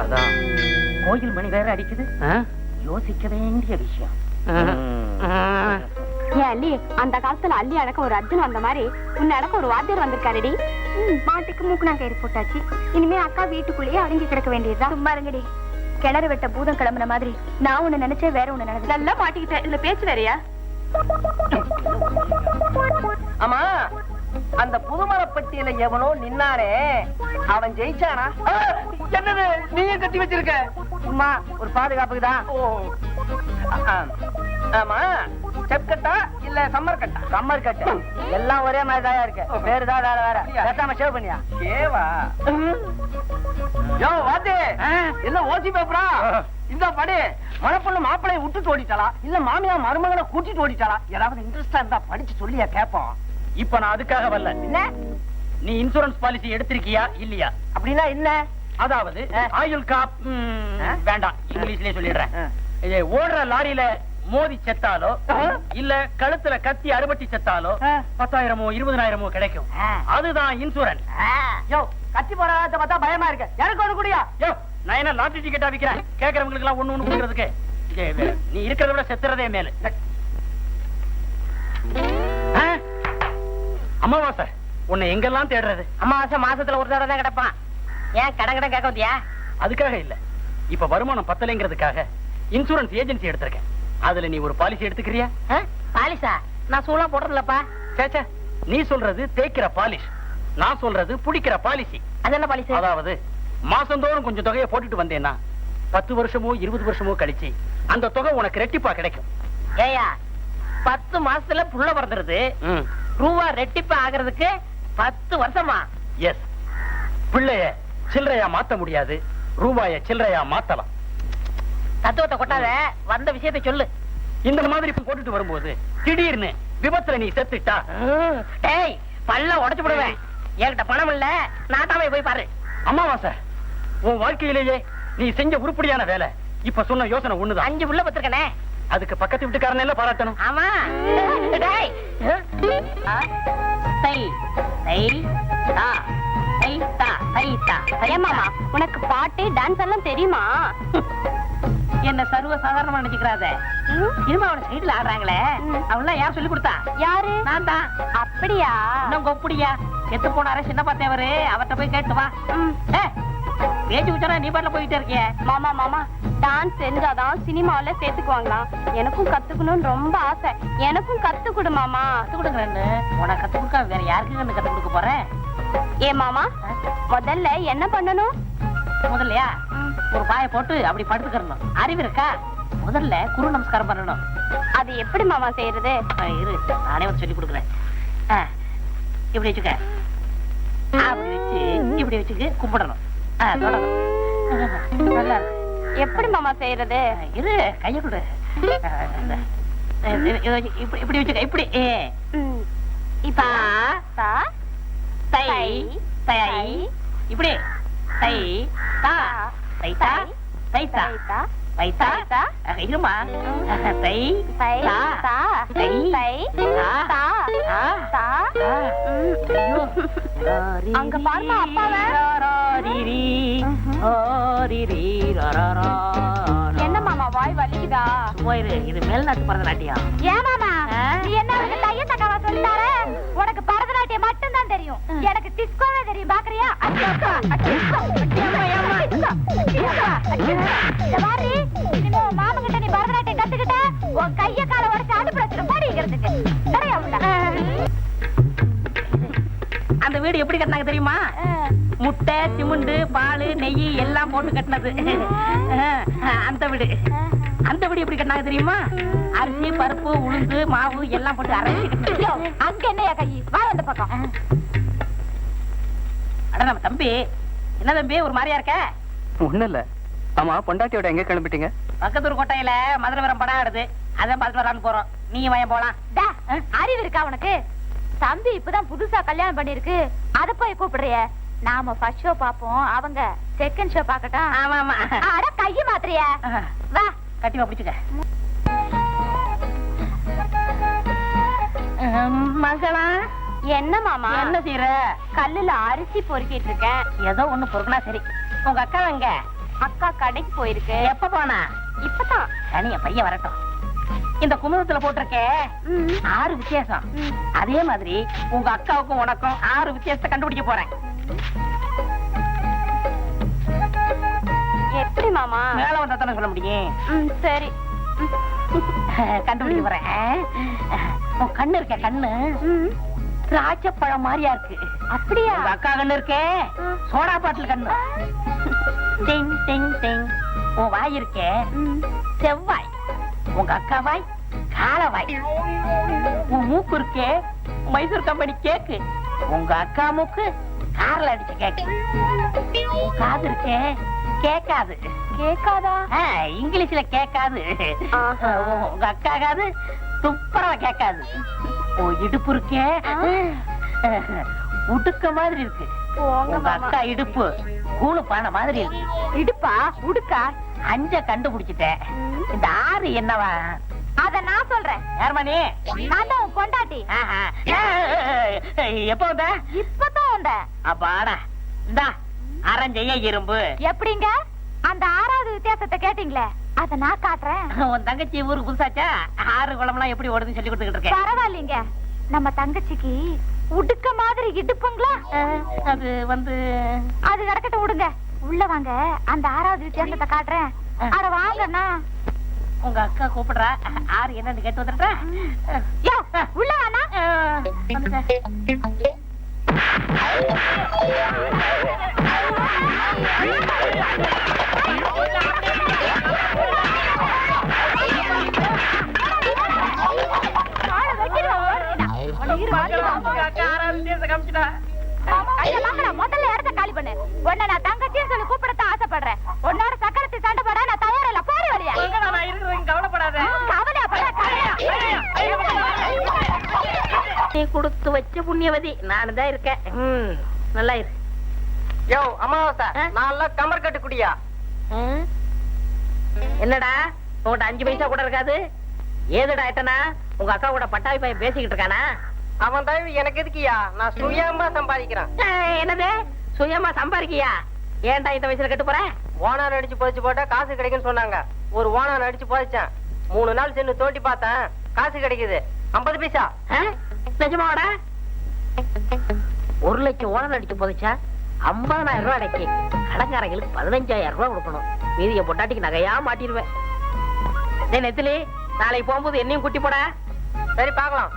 அதான் கோயில் மணி வேற அடிக்குது. யோசிக்க வேண்டிய விஷயம். ஏன் அல்லி, அந்த காலத்துல அல்லி அடக்க ஒரு அர்ஜுன் வந்த மாதிரி உன்னை அடக்க ஒரு வாத்தியார் வந்திருக்காருடி. மாட்டுக்கு மூக்குனா கயிறு போட்டாச்சு. இனிமே அக்கா வீட்டுக்குள்ளேயே அடங்கி கிடக்க வேண்டியதுதான். சும்மா இருங்கடி. கிணறு வெட்ட பூதம் கிளம்புன மாதிரி நான் ஒண்ணு நினைச்சேன், வேற ஒண்ணு நினைச்சேன். நல்லா மாட்டிக்கிட்டேன். இதுல பேச்சு வேறையா? ஆமா, அந்த புதுமலப்பட்டியில எவனோ நின்னாரே, அவன் ஜெயிச்சானா? என்னது நீயே கட்டி வச்சிருக்க? சும்மா ஒரு பாதுகாப்புக்கு தான். ஆமா, ஸ்டெப் கட்டா இல்ல சம்மர் கட்டா? சம்மர் கட்டு. எல்லாம் ஒரே மாதிரி தான் இருக்கு. பேரு தான் வேற வேற. பேசாம சேவ் பண்ணியா? சேவா? யோ வாத்தி, என்ன ஓசி பேப்பரா? இந்த படி மணப்பொண்ணு மாப்பிளைய விட்டுட்டு ஓடிட்டாளா இல்ல மாமியா மருமகளை கூட்டிட்டு ஓடிட்டாளா? ஏதாவது இன்ட்ரெஸ்டா இருந்தா படிச்சு சொல்லியா கேப்போம். இப்ப நான் அதுக்காக வரல. என்ன? நீ இன்சூரன்ஸ் பாலிசி எடுத்திருக்கியா இல்லையா? அப்படின்னா என்ன? அதாவது ஆயுள் காப் வேண்டாம், இங்கிலீஷ்லயே சொல்லிடுறேன். ஓடுற லாரியில மோதி செத்தாலோ இல்ல கழுத்துல கத்தி அறுபட்டி செத்தாலோ 10,000 20,000 கிடைக்கும். அதுதான் இன்சூரன்ஸ். யோ கத்தி போறத பார்த்தா பயமா இருக்கு. எனக்கு ஒண்ணு கூடியா? யோ நான் என்ன லாட்டரி டிக்கெட்டா விக்கிறேன் கேக்குறவங்களுக்கு எல்லாம் ஒண்ணு கொடுக்கறதுக்கு? நீ இருக்கிறத விட செத்துறதே மேல. அமாவாசை உன்னை எங்கெல்லாம் தேடுறது? அமாவாசை மாசத்துல ஒரு தடவை தான் கிடப்பான். ஏன் கடன் கேட்க வந்தியா? அதுக்காக இல்ல, இப்ப வருமானம் பத்தலைங்கிறதுக்காக இன்சூரன்ஸ் ஏஜென்சி எடுத்திருக்கேன். அதுல நீ ஒரு பாலிசி எடுத்துக்கிறியா? பாலிசா? நான் சூழா போடுறதுலப்பா. சேச்சா, நீ சொல்றது தேய்க்கிற பாலிஷ், நான் சொல்றது புடிக்கிற பாலிசி. அது என்ன பாலிசி? அதாவது மாசந்தோறும் கொஞ்சம் தொகையை போட்டுட்டு வந்தேன்னா 10 வருஷமோ 20 வருஷமோ கழிச்சு அந்த தொகை உனக்கு ரெட்டிப்பா கிடைக்கும். ஏயா 10 மாசத்துல புள்ள பிறந்துருது, ரூபா ரெட்டிப்பா ஆகிறதுக்கு 10 வருஷமா? எஸ், பிள்ளைய சில்லறையா மாத்த முடியாது, ரூபாய சில்லறையா மாத்தலாம். தத்துவத்தை கொட்டாத, வந்த விஷயத்தை சொல்லு. இந்த மாதிரி போட்டுட்டு வரும்போது திடீர்னு விபத்துல நீ செத்துட்டா டேய் பல்ல உடைச்சு விடுவேன். என்கிட்ட பணம் இல்ல, நாட்டாவே போய் பாரு. அமாவாசை, உன் வாழ்க்கையிலேயே நீ செஞ்ச உருப்படியான வேலை இப்ப சொன்ன யோசனை ஒண்ணுதான். 5 புள்ள பத்திருக்கனே, அதுக்கு பக்கத்து வீட்டுக்காரன் எல்லாம் பாராட்டணும். ஆமா. டேய் தை தை தா தை தா தை தா. மாமா உனக்கு பாட்டு டான்ஸ் எல்லாம் தெரியுமா? என்ன சர்வ சாதாரணமா நினைச்சுக்கிறாத. சினிமா அவன சைடுல ஆடுறாங்களே, அவெல்லாம் யார் சொல்லி கொடுத்தா? யாரு? நான் தான். அப்படியா? இன்னும் கொப்படியா செத்து போனாரே சின்னப்பா தேவரு, அவர்கிட்ட போய் கேட்டு வா. பேச்சு உச்சா நீ பாட்டுல போயிட்டே இருக்கிய. மாமா மாமா டான்ஸ் தெரிஞ்சாதான் சினிமாவில சேர்த்துக்குவாங்களாம். எனக்கும் கத்துக்கணும்னு ரொம்ப ஆசை. எனக்கும் கத்து கொடு மாமா. கத்து கொடுக்குறேன்னு உனக்கு கத்து கொடுக்க வேற யாருக்கு கத்து கொடுக்க போறேன்? ஏ மாமா, முதல்ல என்ன பண்ணணும்? முதல்லையா ஒரு பாய போட்டு அப்படி படுத்துக்கணும். அறிவு இருக்கா? முதல்ல குரு நமஸ்காரம் பண்ணணும். அது எப்படி மாமா செய்யறது? இரு, நானே வந்து சொல்லி கொடுக்குறேன். இப்படி வச்சுக்க, அப்படி வச்சு இப்படி வச்சுக்கு கும்பிடணும். தொடரும். நல்லா இருக்கு. எப்படி மாமா செய்யறது? இரு, கைய கொடு. இப்படி வச்சுக்க, இப்படி. இப்ப தை தை இப்படி தை தா தை தா தை தா தை தா. இருமா. தை தை தா தா தை தை தா தா. அங்க பாருமா அப்பாவை. என்ன மாமா வாய் வலிக்குதா? இது மேல்நாட்டு பரதநாட்டியம். ஏன் மாமா நீ என்ன உனக்கு தைய தக்காவா சொல்லிட்டார? உனக்கு பரதநாட்டியம் மட்டும் தான் தெரியும், எனக்கு டிஸ்கோவே தெரியும். பாக்குறியா? மாமா கிட்ட நீ பரதநாட்டியம் கத்துக்கிட்ட உன் கைய கால உடச்சு அடுப்புல வச்சிரு படிக்கிறதுக்கு. அந்த வீடு எப்படி கட்டினாங்க தெரியுமா? முட்டை சிமுண்டு பால் நெய் எல்லாம் போட்டு கட்டினது. அந்த வீடு எப்படி கட்டினாங்க தெரியுமா? அரிசி பருப்பு உளுந்து மாவு எல்லாம் போட்டு அரைச்சி. அங்க என்னையா கை வா அந்த பக்கம். அட நம்ம தம்பி, என்ன தம்பி ஒரு மாதிரியா இருக்க? ஒண்ணு இல்ல. ஆமா, பொண்டாட்டியோட எங்க கிளம்பிட்டீங்க? பக்கத்தூர் கோட்டையில மதுரை வரம் படம் ஆடுது, அதான் பார்த்து வரான்னு போறோம். நீங்க வாங்க போலாம். அறிவு இருக்கா உனக்கு? தம்பி இப்பதான் புதுசா கல்யாணம் பண்ணிருக்கு, அத போய் கூப்பிடுறிய? நாம ஃபர்ஸ்ட் ஷோ பாப்போம், அவங்க செகண்ட் ஷோ பாக்கட்டும். ஆமா ஆமா. அட கைய மாத்திரியா? வா கட்டி பிடிச்சுக்க. மகளா என்ன மாமா என்ன செய்யற? கல்லுல அரிசி பொறுக்கிட்டு இருக்கேன். ஏதோ ஒண்ணு பொறுக்கனா சரி. உங்க அக்கா எங்க? அக்கா கடைக்கு போயிருக்கு. எப்ப போனா? இப்பதான். சனிய பையன் வரட்டும். இந்த குமுதத்துல போட்டிருக்கே 6 வித்தியாசம். அதே மாதிரி உங்க அக்காவுக்கும் உனக்கும் 6 வித்தியாசத்தை கண்டுபிடிக்க போறேன். எப்படி மாமா? மேல வந்தா தானே சொல்ல முடியும். சரி கண்டுபிடிக்க போறேன். உன் கண்ணு இருக்க, கண்ணு திராட்சைப்பழம் மாதிரியா இருக்கு. அப்படியா? உங்க அக்கா கண்ணு இருக்கே சோடா பாட்டில் கண்ணு. டிங் டிங் டிங். உன் வாய் இருக்கே செவ்வாய், உங்க அக்கா வாய் காலவாய். உன் மூக்கு இருக்கே மைசூர் கம்பெனி கேக்கு, உங்க அக்கா மூக்கு கார்ல அடிச்ச கேக்கு. உன் காது இருக்கே கேட்காது. கேட்காதா? இங்கிலீஷ்ல கேட்காது. ஆஹா. உங்க அக்காகாது துப்புரவா கேட்காது. இடுப்பு இருக்கே உடுக்க மாதிரி இருக்கு. உங்க அக்கா இடுப்பு கூழு பானை மாதிரி இருக்கு. இடுப்பா உடுக்கா? அஞ்ச கண்டுபிடிச்சிட்டேன். இந்த 6 என்னவா? அத நான் சொல்றேன். யாருமா நீ? நான் தான் கொண்டாட்டி. எப்ப வந்த? இப்பதான் வந்தேன். அப்பாடா இந்தா அரஞ்செய்ய இரும்பு. எப்படிங்க? அந்த 6வது வித்தியாசத்தை கேட்டீங்களே, அத நான் காட்டுறேன். உன் தங்கச்சி ஊருக்கு புதுசாச்சா? 6 குளம்லாம் எப்படி ஓடுதுன்னு சொல்லி கொடுத்துக்கிட்டு இருக்கேன். பரவாயில்லைங்க. நம்ம தங்கச்சிக்கு உடுக்க மாதிரி இடுப்புங்களா? அது வந்து அது கிடக்கட்டும், விடுங்க. உள்ள வாங்க, அந்த 6வது வித்தியாசத்தை காட்டுறேன். அட வாங்கண்ணா. உங்க அக்கா கூப்பிடுறா. 6 என்னன்னு கேட்டு வந்துடுறா. யோ, உள்ள வாண்ணா. முதல்ல இடத்த காலி பண்ணு. உன்னை நான் தங்கச்சின்னு சொல்லி கூப்பிடத்தான் ஆசைப்படுறேன். உன்னோட சக்கரத்தை சண்டை போட நான் தயார் இல்ல. போற வழியா கவலைப்படாத. நீ கொடுத்து வச்ச புண்ணியவதி நானு தான் இருக்கேன். நல்லா இரு. யோ அமாவாசை, நல்லா கமர் கட்டு குடியா. என்னடா உங்கள்கிட்ட 5 பைசா கூட இருக்காது? ஏதுடா ஆயிட்டனா? உங்க அக்கா கூட பட்டாவி பையன் பேசிக்கிட்டு இருக்கானா? அவன் தயவு எனக்கு எதுக்கியா? நான் சுயமா சம்பாதிக்கிறேன். என்னது சுயமா சம்பாதிக்கியா? ஏன்டா இந்த வயசுல கட்டு போற? ஓனான் அடிச்சு போச்சு போட்டா காசு கிடைக்குன்னு சொன்னாங்க. ஒரு ஓனான் அடிச்சு போச்சேன். 3 நாள் சென்று தோண்டி பார்த்தேன், காசு கிடைக்குது 50 பைசா. நிஜமாடா? 1 லட்சம் ஓனர் அடிச்சு போதுச்சா? 50,000 ரூபாய் அடைக்கி கடங்காரங்களுக்கு 15,000 ரூபாய் கொடுக்கணும். மீதிய பொட்டாட்டிக்கு நகையா மாட்டிடுவேன். நெத்திலி, நாளைக்கு போகும்போது என்னையும் குட்டி போடா. சரி பாக்கலாம்.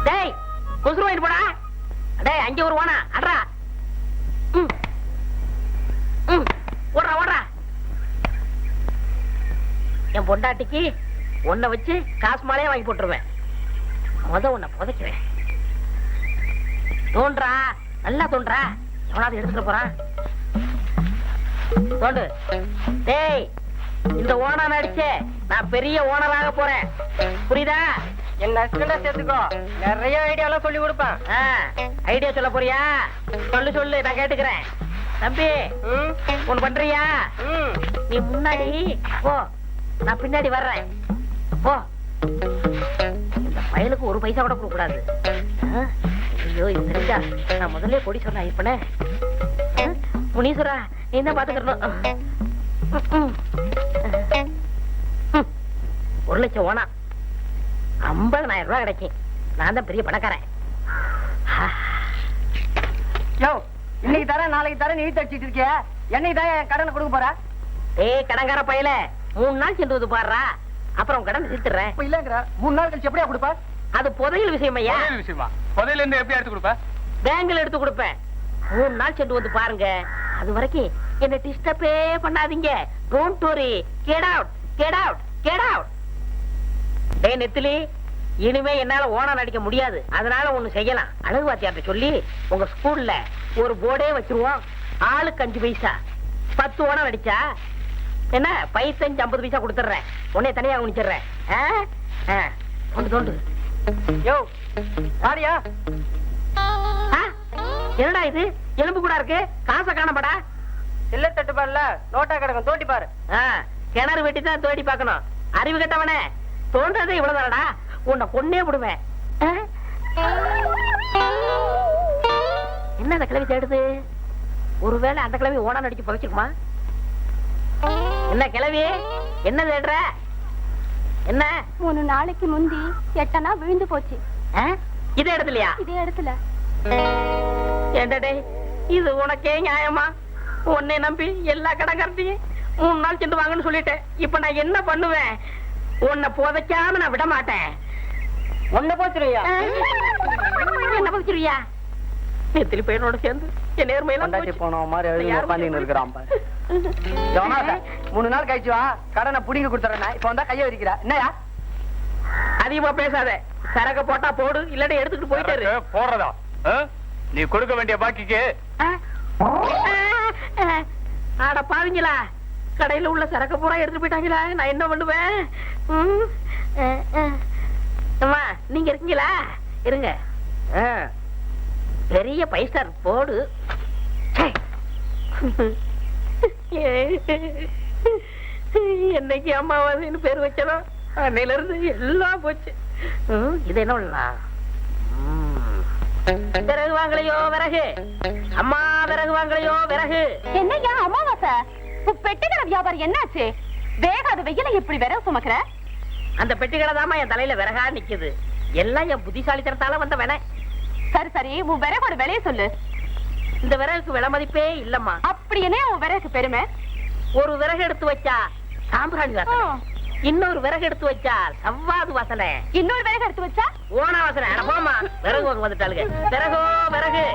டேய் குசுறு வாங்கிட்டு போடா. டேய் அங்கே ஒரு ஓனா அட்ரா. ஓடுறா ஓடுறா. என் பொண்டாட்டிக்கு உன்னை வச்சு காசு மாலையே வாங்கி போட்டுருவேன். உன்னை புதைக்கிறேன். தோன்றா, நல்லா தோன்றா. எவனாவது எடுத்துட்டு போறான். தோண்டு. டேய் இந்த ஓனர் அடிச்சே நான் பெரிய ஓனராக போறேன். புரியுதா? என்ன சேர்த்துக்கோ. நிறைய ஐடியாலாம் சொல்லி கொடுப்பேன். ஐடியா சொல்ல போறியா? சொல்லு சொல்லு, நான் கேட்டுக்கிறேன். தம்பி ஒண்ணு பண்றியா? நீ முன்னாடி போ, நான் பின்னாடி வர்றேன். போ. இந்த பயலுக்கு 1 பைசா கூட கொடுக்க கூடாது. ஐயோ இது தெரிஞ்சா நான் முதல்ல பொடி சொன்ன இப்பனே. முனீஸ்வரா நீ தான் பாத்துக்கணும். 1 லட்சம் ஓனா 50,000 ரூபாய் கிடைக்கும். நான் தான் பெரிய பணக்காரன். யோ இன்னைக்கு தர நாளைக்கு தர நீ தடிச்சிட்டு இருக்கிய. என்னைக்கு தான் என் கடனை கொடுக்க போற? ஏய் கடங்கார பயல, 3 நாள் சென்று வந்து பாடுறா. அப்புறம் கடனை தீர்த்துறேன். இப்ப இல்லங்கிற 3 நாள் கழிச்சு எப்படியா கொடுப்ப? அது புதையல் விஷயம் ஐயா. விஷயமா? புதையல இருந்து எப்படி எடுத்து கொடுப்ப? பேங்க்ல எடுத்து கொடுப்பேன். 3 நாள் சென்று வந்து பாருங்க. அது வரைக்கும் என்ன டிஸ்டர்பே பண்ணாதீங்க. Don't worry. Get out get out get out. டேய் நெத்திலி, இனிமே என்னால ஓனர் அடிக்க முடியாது. அதனால ஒண்ணு செய்யலாம். அழகு வாத்தியார்ட்ட சொல்லி உங்க ஸ்கூல்ல ஒரு போர்டே வச்சிருவோம். ஆளுக்கு 5 பைசா. 10 ஓனர் அடிச்சா என்ன 50 பைசா கொடுத்துறேன். உன்னை தனியா குனிச்சிடுறேன். தோண்டு தோண்டு. யோ யாரியா? என்னடா இது எலும்பு கூட இருக்கு? காசை காணப்படா. இல்ல தட்டு பாருல நோட்டா கிடக்கும், தோண்டி பாரு. கிணறு வெட்டி தான் தோண்டி பார்க்கணும். அறிவு கட்டவனே, தோன்றதே இவ்வளவுதானடா. உன்னை கொன்னே விடுவேன். என்ன அந்த கிழவி தேடுது? ஒருவேளை அந்த கிழவி ஓனா அடிச்சு புதைச்சிருக்குமா? என்ன கிழவி என்ன தேடுற? என்ன 3 நாளைக்கு முந்தி எட்டனா விழுந்து போச்சு. இதே இடத்துலயா? இதே இடத்துல. ஏண்டே இது உனக்கே நியாயமா? உன்னை நம்பி எல்லா கடங்காரத்தையும் 3 நாள் சென்று வாங்கன்னு சொல்லிட்டேன். இப்ப நான் என்ன பண்ணுவேன்? உன்னை புதைக்காம நான் விட மாட்டேன். உன்னை போச்சிருவியா? என்ன புதைச்சிருவியா? நெத்திலி பையனோட சேர்ந்து என் நேர்மையெல்லாம் போன மாதிரி உட்காந்து இருக்கிறான். 3 நாள் கழிச்சு வா, கடனை புடிங்க கொடுத்துறேன். இப்ப வந்தா கைய வரிக்கிறா. என்னயா அதிகமா பேசாத. சரக போட்டா போடு, இல்லாட்டி எடுத்துக்கிட்டு போயிட்டாரு. போடுறதா? நீ கொடுக்க வேண்டிய பாக்கிக்கு ஆட பாவீங்களா, கடையில உள்ள சரக்கு பூரா எடுத்து போயிட்டாங்களா? நான் என்ன பண்ணுவேன்? அம்மா நீங்க இருக்கீங்களா? இருங்க. பெரிய பைஸ்டார் போடு. என்னைக்கு அம்மாவாதின்னு பேர் வச்சனோ அன்னையில இருந்து எல்லாம் போச்சு. இது என்ன பண்ணலாம்? விறகு வாங்கலையோ விறகு, அம்மா விறகு வாங்கலையோ விறகு. என்னையா அமாவாசை, பெட்டிக்கிற வியாபாரம் என்னாச்சு? வேகாத வெயில எப்படி விறகு சுமக்கிற? அந்த பெட்டிகளை தாமா என் தலையில விறகா நிக்குது. எல்லாம் என் புத்திசாலித்தனத்தால வந்த வேணை. சரி சரி, உன் விறகோட விலையை சொல்லு. இந்த விறகுக்கு விலை மதிப்பே இல்லம்மா. அப்படி என்ன உன் விறகுக்கு பெருமை? ஒரு விறகு எடுத்து வச்சா சாம்பிராணி வாசனை, இன்னொரு விறகு எடுத்து வச்சா சவ்வாது வாசனை, இன்னொரு விறகு எடுத்து வச்சா ஓன வாசனை. போமா, விறகு வாங்க வந்துட்டாளுங்க. விறகோ விறகு.